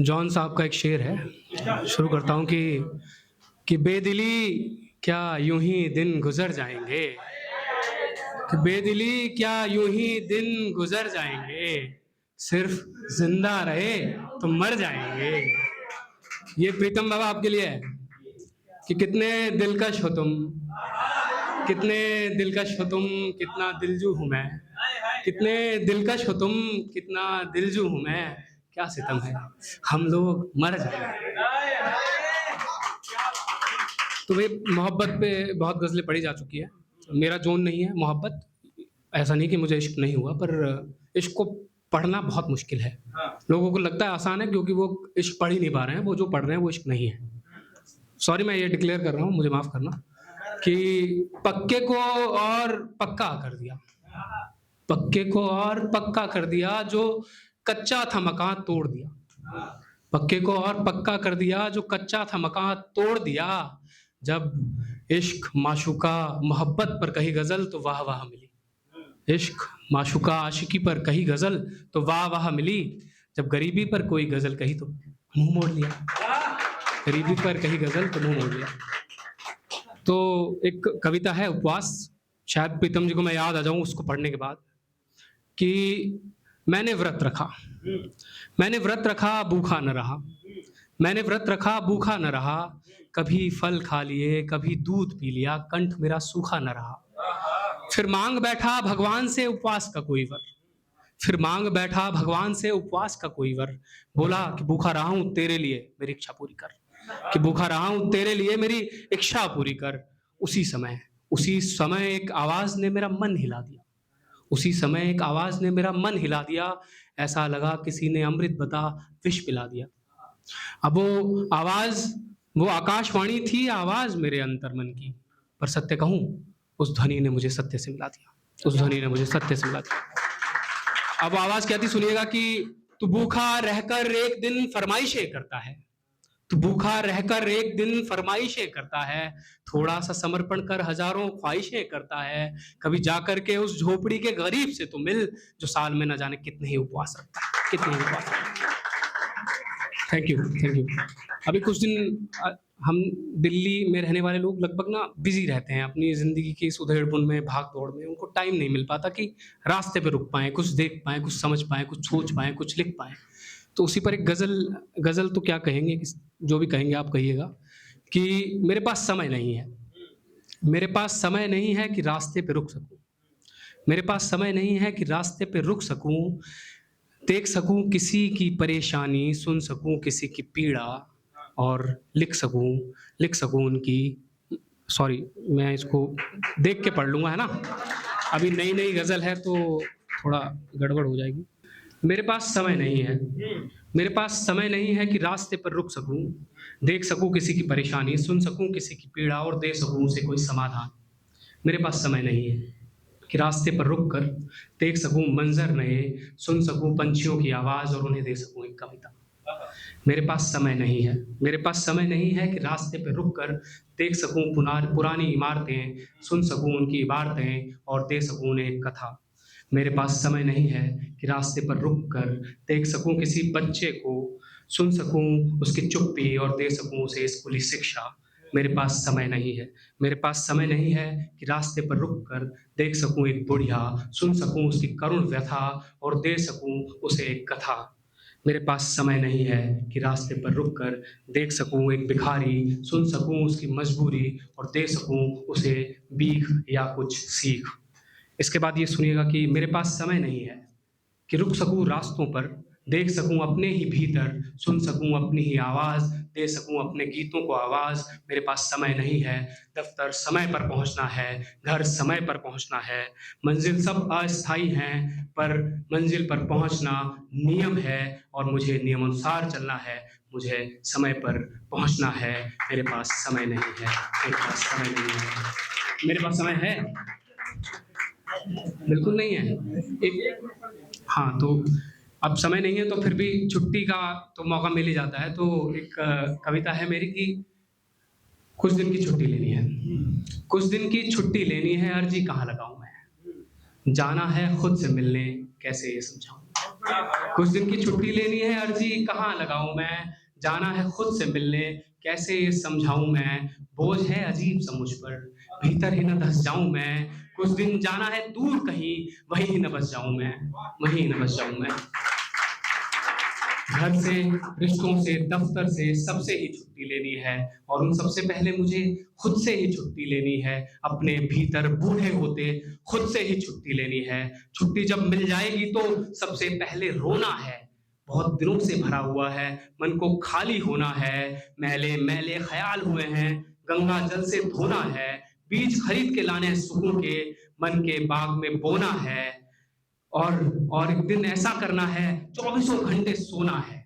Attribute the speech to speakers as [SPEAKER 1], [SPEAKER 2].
[SPEAKER 1] John साहब का एक शेर है, शुरू करता हूँ कि बेदिली क्या यूं ही दिन गुजर जाएंगे, कि बेदिली क्या यूं ही दिन गुजर जाएंगे, सिर्फ जिंदा रहे तो मर जाएंगे। ये प्रीतम बाबा आपके लिए है कि कितने दिलकश हो तुम, कितने दिलकश हो तुम, कितना दिलजू हूं मैं, कितने दिलकश हो तुम, कितना दिलजू हूं मैं, क्या सितम है हम लोग मर जाएंगे। तो भाई मोहब्बत पे बहुत गज़लें पढ़ी जा चुकी है, मेरा जोन नहीं है मोहब्बत। ऐसा नहीं कि मुझे इश्क नहीं हुआ, पर इश्क को पढ़ना बहुत मुश्किल है। लोगों को लगता है आसान है क्योंकि वो इश्क पढ़ ही नहीं पा रहे हैं, वो जो पढ़ रहे हैं वो इश्क नहीं है। सॉरी, मैं ये डिक्लेयर कर रहा हूँ, मुझे माफ़ करना, कि पक्के को और पक्का कर दिया, पक्के को और पक्का कर दिया, जो कच्चा था मकान तोड़ दिया। पक्के को और पक्का कर दिया, जो कच्चा था मकान तोड़ दिया। जब इश्क माशूका मोहब्बत पर कही गज़ल तो वाह वाह मिली, इश्क माशूका आशिकी पर कही गज़ल तो वाह वाह मिली। जब गरीबी पर कोई गज़ल कही तो मुंह मोड़ लिया, गरीबी पर कही गज़ल तो मुंह मोड़ लिया। तो एक कविता है उपवास, शायद प्रीतम जी को मैं याद आ जाऊं उसको पढ़ने के बाद, कि मैंने व्रत रखा, मैंने व्रत रखा भूखा न रहा, मैंने व्रत रखा भूखा न रहा, कभी फल खा लिए कभी दूध पी लिया, कंठ मेरा सूखा न रहा। फिर मांग बैठा भगवान से उपवास का कोई वर, फिर मांग बैठा भगवान से उपवास का कोई वर, बोला कि भूखा रहा हूं तेरे लिए मेरी इच्छा पूरी कर, कि भूखा रहा हूं तेरे लिए मेरी इच्छा पूरी कर। उसी समय एक आवाज ने मेरा मन हिला दिया, उसी समय एक आवाज ने मेरा मन हिला दिया, ऐसा लगा किसी ने अमृत बता विष पिला दिया। अब वो आवाज, वो आकाशवाणी थी आवाज मेरे अंतर्मन की, पर सत्य कहूं उस ध्वनि ने मुझे सत्य से मिला दिया, उस ध्वनि ने मुझे सत्य से मिला दिया। अब आवाज क्या थी सुनिएगा, कि तू भूखा रहकर एक दिन फरमाइशें करता है, तू भूखा रहकर एक दिन फरमाइशें करता है, थोड़ा सा समर्पण कर हजारों ख्वाहिशें करता है, कभी जाकर के उस झोपड़ी के गरीब से तो मिल, जो साल में न जाने कितने ही उपवास रखता है, कितने ही उपवास रखता है। Thank you, thank you. अभी कुछ दिन हम दिल्ली में रहने वाले लोग लगभग ना बिजी रहते हैं अपनी ज़िंदगी की इस उधेड़-बुन में, भाग-दौड़ में, उनको टाइम नहीं मिल पाता कि रास्ते पे रुक पाएँ, कुछ देख पाएँ, कुछ समझ पाएँ, कुछ सोच पाएँ, कुछ लिख पाएँ। तो उसी पर एक गज़ल तो क्या कहेंगे, जो भी कहेंगे आप कहिएगा, कि मेरे पास समय नहीं है, मेरे पास समय नहीं है कि रास्ते पे रुक सकूँ, मेरे पास समय नहीं है कि रास्ते पे रुक सकूँ, देख सकूँ किसी की परेशानी, सुन सकूँ किसी की पीड़ा, और लिख सकूँ उनकी, सॉरी मैं इसको देख के पढ़ लूँगा, है ना? अभी नई-नई गज़ल है तो थोड़ा गड़बड़ हो जाएगी। मेरे पास समय नहीं है, मेरे पास समय नहीं है कि रास्ते पर रुक सकूँ, देख सकूँ किसी की परेशानी, सुन सकूँ किसी की पीड़ा और दे सकूँ उसे कोई समाधान। मेरे पास समय नहीं है कि रास्ते पर रुक कर देख सकूँ मंज़र नए, सुन सकूँ पंछियों की आवाज़ और उन्हें दे सकूँ एक कविता। मेरे पास समय नहीं है, मेरे पास समय नहीं है कि रास्ते पे रुक कर देख सकूँ पुरानी इमारतें, सुन सकूँ उनकी इबारतें और दे सकूँ उन्हें एक कथा। मेरे पास समय नहीं है कि रास्ते पर रुक कर देख सकूँ किसी बच्चे को, सुन सकूँ उसकी चुप्पी और दे सकूँ उसे स्कूली शिक्षा। मेरे पास समय नहीं है, मेरे पास समय नहीं है कि रास्ते पर रुक कर देख सकूँ एक बुढ़िया, सुन सकूँ उसकी करुण व्यथा और दे सकूँ उसे एक कथा। मेरे पास समय नहीं है कि रास्ते पर रुक कर देख सकूँ एक भिखारी, सुन सकूँ उसकी मजबूरी और दे सकूँ उसे भीख या कुछ सीख। इसके बाद ये सुनिएगा कि मेरे पास समय नहीं है कि रुक सकूँ रास्तों पर, देख सकूँ अपने ही भीतर, सुन सकूँ अपनी ही आवाज़, दे सकूँ अपने गीतों को आवाज़। मेरे पास समय नहीं है, दफ्तर समय पर पहुँचना है, घर समय पर पहुँचना है, मंजिल सब अस्थायी हैं, पर मंजिल पर पहुँचना नियम है और मुझे नियमानुसार चलना है, मुझे समय पर पहुँचना है। मेरे पास समय नहीं है, मेरे पास समय नहीं है। मेरे पास समय है? बिल्कुल नहीं है। हाँ, तो अब समय नहीं है तो फिर भी छुट्टी का तो मौका मिल ही जाता है। तो एक कविता है मेरी कि कुछ दिन की छुट्टी लेनी है, कुछ दिन की छुट्टी लेनी है, अर्जी कहाँ लगाऊँ मैं? जाना है खुद से मिलने, कैसे ये समझाऊँ? कुछ दिन की छुट्टी लेनी है, अर्जी कहाँ लगाऊं मैं, जाना है खुद से मिलने, कैसे ये समझाऊं मैं, बोझ है अजीब सा मुझ पर, भीतर ही न धस जाऊं मैं, कुछ दिन जाना है दूर कहीं, वहीं न बस जाऊं मैं, वहीं न बस जाऊं मैं। घर से, रिश्तों से, दफ्तर से, सबसे ही छुट्टी लेनी है और उन सबसे पहले मुझे खुद से ही छुट्टी लेनी है। अपने भीतर बूढ़े होते खुद से ही छुट्टी लेनी है। छुट्टी जब मिल जाएगी तो सबसे पहले रोना है। बहुत दिनों से भरा हुआ है, मन को खाली होना है, मैले-मैले ख़्याल हुए हैं, गंगा जल से धोना है, बीज खरीद के लाने हैं सुकून के, मन के बाग में बोना है। और एक दिन ऐसा करना है, चौबीसों घंटे सोना है।